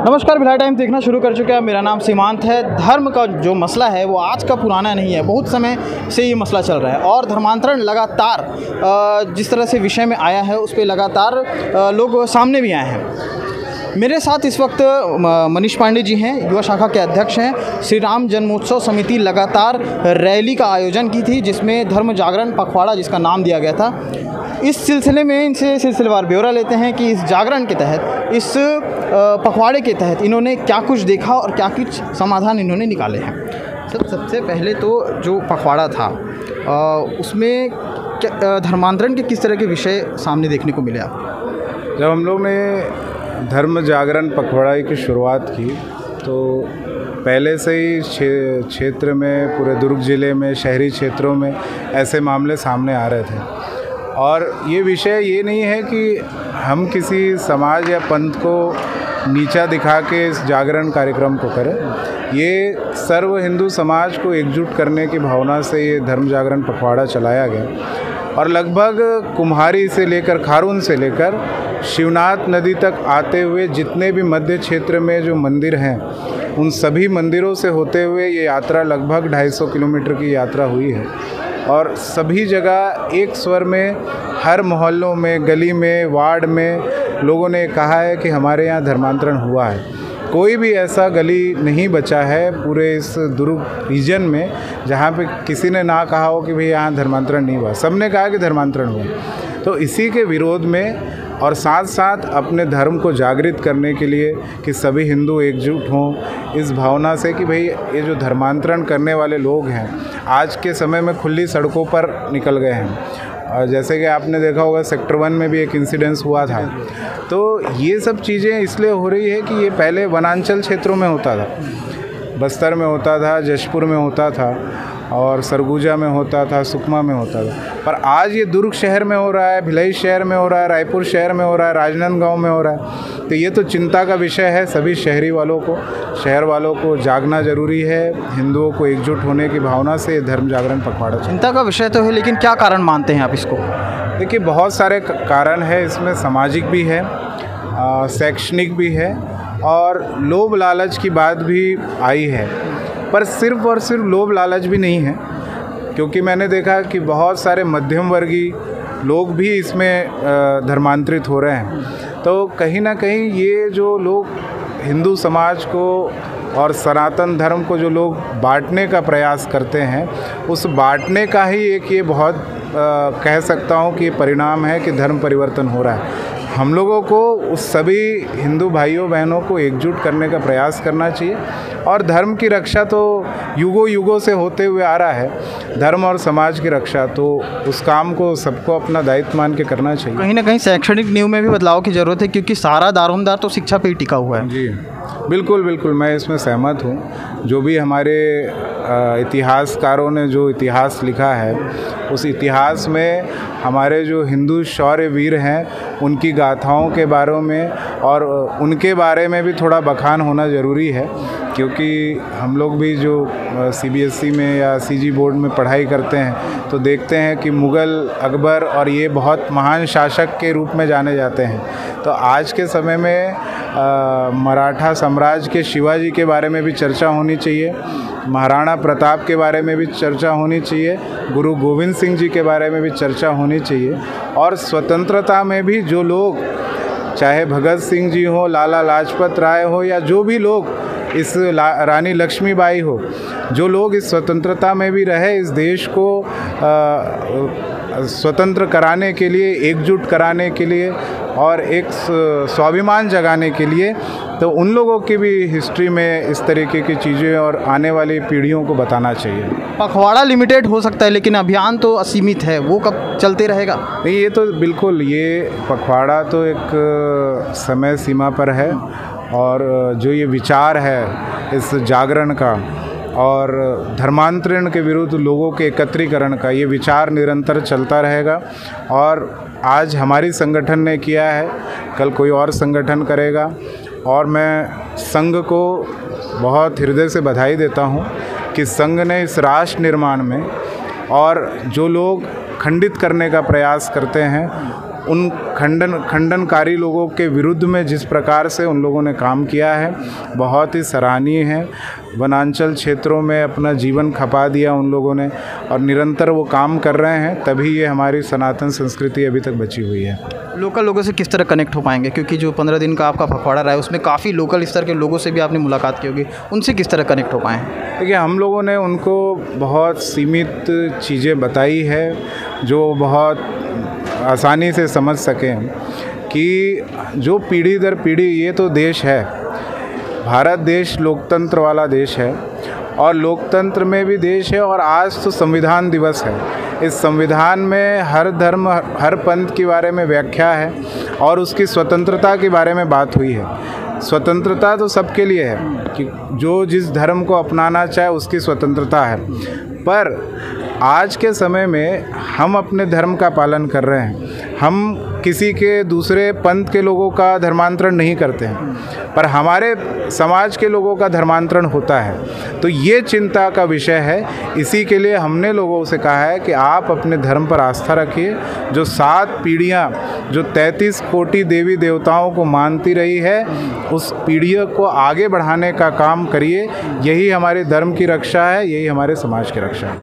नमस्कार, भिलाई टाइम्स देखना शुरू कर चुके हैं। मेरा नाम सीमांत है। धर्म का जो मसला है वो आज का पुराना नहीं है, बहुत समय से ये मसला चल रहा है और धर्मांतरण लगातार जिस तरह से विषय में आया है उस पर लगातार लोग सामने भी आए हैं। मेरे साथ इस वक्त मनीष पांडे जी हैं, युवा शाखा के अध्यक्ष हैं। श्री राम जन्मोत्सव समिति लगातार रैली का आयोजन की थी जिसमें धर्म जागरण पखवाड़ा जिसका नाम दिया गया था। इस सिलसिले में इनसे सिलसिलेवार ब्यौरा लेते हैं कि इस जागरण के तहत, इस पखवाड़े के तहत इन्होंने क्या कुछ देखा और क्या कुछ समाधान इन्होंने निकाले हैं। सबसे पहले तो जो पखवाड़ा था उसमें धर्मांतरण के किस तरह के विषय सामने देखने को मिले आपको? जब हम लोग ने धर्म जागरण पखवाड़ा की शुरुआत की तो पहले से ही क्षेत्र में, पूरे दुर्ग ज़िले में, शहरी क्षेत्रों में ऐसे मामले सामने आ रहे थे। और ये विषय ये नहीं है कि हम किसी समाज या पंथ को नीचा दिखा के इस जागरण कार्यक्रम को करें। ये सर्व हिंदू समाज को एकजुट करने की भावना से ये धर्म जागरण पखवाड़ा चलाया गया और लगभग कुम्हारी से लेकर, खारून से लेकर शिवनाथ नदी तक आते हुए जितने भी मध्य क्षेत्र में जो मंदिर हैं उन सभी मंदिरों से होते हुए ये यात्रा लगभग 250 किलोमीटर की यात्रा हुई है। और सभी जगह एक स्वर में, हर मोहल्लों में, गली में, वार्ड में लोगों ने कहा है कि हमारे यहाँ धर्मांतरण हुआ है। कोई भी ऐसा गली नहीं बचा है पूरे इस दुर्ग रीजन में जहाँ पे किसी ने ना कहा हो कि भाई यहाँ धर्मांतरण नहीं हुआ। सबने कहा कि धर्मांतरण हुआ। तो इसी के विरोध में और साथ साथ अपने धर्म को जागृत करने के लिए कि सभी हिंदू एकजुट हों, इस भावना से कि भाई ये जो धर्मांतरण करने वाले लोग हैं आज के समय में खुली सड़कों पर निकल गए हैं। और जैसे कि आपने देखा होगा सेक्टर 1 में भी एक इंसिडेंस हुआ था। तो ये सब चीज़ें इसलिए हो रही है कि ये पहले वनांचल क्षेत्रों में होता था, बस्तर में होता था, जशपुर में होता था और सरगुजा में होता था, सुकमा में होता था। पर आज ये दुर्ग शहर में हो रहा है, भिलाई शहर में हो रहा है, रायपुर शहर में हो रहा है, राजनांदगांव में हो रहा है। तो ये तो चिंता का विषय है। सभी शहरी वालों को, शहर वालों को जागना ज़रूरी है। हिंदुओं को एकजुट होने की भावना से धर्म जागरण पखवाड़ा चिंता का विषय तो है, लेकिन क्या कारण मानते हैं आप इसको? देखिए, बहुत सारे कारण है इसमें। सामाजिक भी है, शैक्षणिक भी है और लोभ लालच की बात भी आई है। पर सिर्फ और सिर्फ लोभ लालच भी नहीं है, क्योंकि मैंने देखा कि बहुत सारे मध्यम वर्गीय लोग भी इसमें धर्मांतरित हो रहे हैं। तो कहीं ना कहीं ये जो लोग हिंदू समाज को और सनातन धर्म को जो लोग बांटने का प्रयास करते हैं, उस बांटने का ही एक ये बहुत कह सकता हूँ कि परिणाम है कि धर्म परिवर्तन हो रहा है। हम लोगों को उस सभी हिंदू भाइयों बहनों को एकजुट करने का प्रयास करना चाहिए और धर्म की रक्षा तो युगों युगों से होते हुए आ रहा है। धर्म और समाज की रक्षा तो उस काम को सबको अपना दायित्व मान के करना चाहिए। कहीं ना कहीं शैक्षणिक नींव में भी बदलाव की ज़रूरत है, क्योंकि सारा दारोमदार तो शिक्षा पे ही टिका हुआ है। जी बिल्कुल बिल्कुल, मैं इसमें सहमत हूँ। जो भी हमारे इतिहासकारों ने जो इतिहास लिखा है उस इतिहास में हमारे जो हिंदू शौर्य वीर हैं उनकी गाथाओं के बारे में और उनके बारे में भी थोड़ा बखान होना ज़रूरी है, क्योंकि हम लोग भी जो CBSE में या CG बोर्ड में पढ़ाई करते हैं तो देखते हैं कि मुग़ल, अकबर और ये बहुत महान शासक के रूप में जाने जाते हैं। तो आज के समय में मराठा साम्राज्य के शिवाजी के बारे में भी चर्चा होनी चाहिए, महाराणा प्रताप के बारे में भी चर्चा होनी चाहिए, गुरु गोविंद सिंह जी के बारे में भी चर्चा होनी चाहिए। और स्वतंत्रता में भी जो लोग, चाहे भगत सिंह जी हो, लाला लाजपत राय हो या जो भी लोग, इस रानी लक्ष्मीबाई हो, जो लोग इस स्वतंत्रता में भी रहे, इस देश को स्वतंत्र कराने के लिए, एकजुट कराने के लिए और एक स्वाभिमान जगाने के लिए, तो उन लोगों की भी हिस्ट्री में इस तरीके की चीज़ें और आने वाली पीढ़ियों को बताना चाहिए। पखवाड़ा लिमिटेड हो सकता है लेकिन अभियान तो असीमित है, वो कब चलते रहेगा? नहीं, ये तो बिल्कुल, ये पखवाड़ा तो एक समय सीमा पर है और जो ये विचार है इस जागरण का और धर्मांतरण के विरुद्ध लोगों के एकत्रीकरण का, ये विचार निरंतर चलता रहेगा। और आज हमारी संगठन ने किया है, कल कोई और संगठन करेगा और मैं संघ को बहुत हृदय से बधाई देता हूँ कि संघ ने इस राष्ट्र निर्माण में और जो लोग खंडित करने का प्रयास करते हैं उन खंडनकारी लोगों के विरुद्ध में जिस प्रकार से उन लोगों ने काम किया है बहुत ही सराहनीय है। वनांचल क्षेत्रों में अपना जीवन खपा दिया उन लोगों ने और निरंतर वो काम कर रहे हैं, तभी ये हमारी सनातन संस्कृति अभी तक बची हुई है। लोकल लोगों से किस तरह कनेक्ट हो पाएंगे, क्योंकि जो 15 दिन का आपका पखवाड़ा रहा है उसमें काफ़ी लोकल स्तर के लोगों से भी आपने मुलाकात की होगी, उनसे किस तरह कनेक्ट हो पाएँ? देखिए, हम लोगों ने उनको बहुत सीमित चीज़ें बताई है जो बहुत आसानी से समझ सकें कि जो पीढ़ी दर पीढ़ी ये तो देश है, भारत देश लोकतंत्र वाला देश है और लोकतंत्र में भी देश है। और आज तो संविधान दिवस है। इस संविधान में हर धर्म हर पंथ के बारे में व्याख्या है और उसकी स्वतंत्रता के बारे में बात हुई है। स्वतंत्रता तो सबके लिए है कि जो जिस धर्म को अपनाना चाहे उसकी स्वतंत्रता है, पर आज के समय में हम अपने धर्म का पालन कर रहे हैं। हम किसी के दूसरे पंथ के लोगों का धर्मांतरण नहीं करते हैं, पर हमारे समाज के लोगों का धर्मांतरण होता है। तो ये चिंता का विषय है। इसी के लिए हमने लोगों से कहा है कि आप अपने धर्म पर आस्था रखिए। जो 7 पीढ़ियाँ, जो 33 कोटि देवी देवताओं को मानती रही है, उस पीढ़ी को आगे बढ़ाने का काम करिए। यही हमारे धर्म की रक्षा है, यही हमारे समाज की रक्षा है।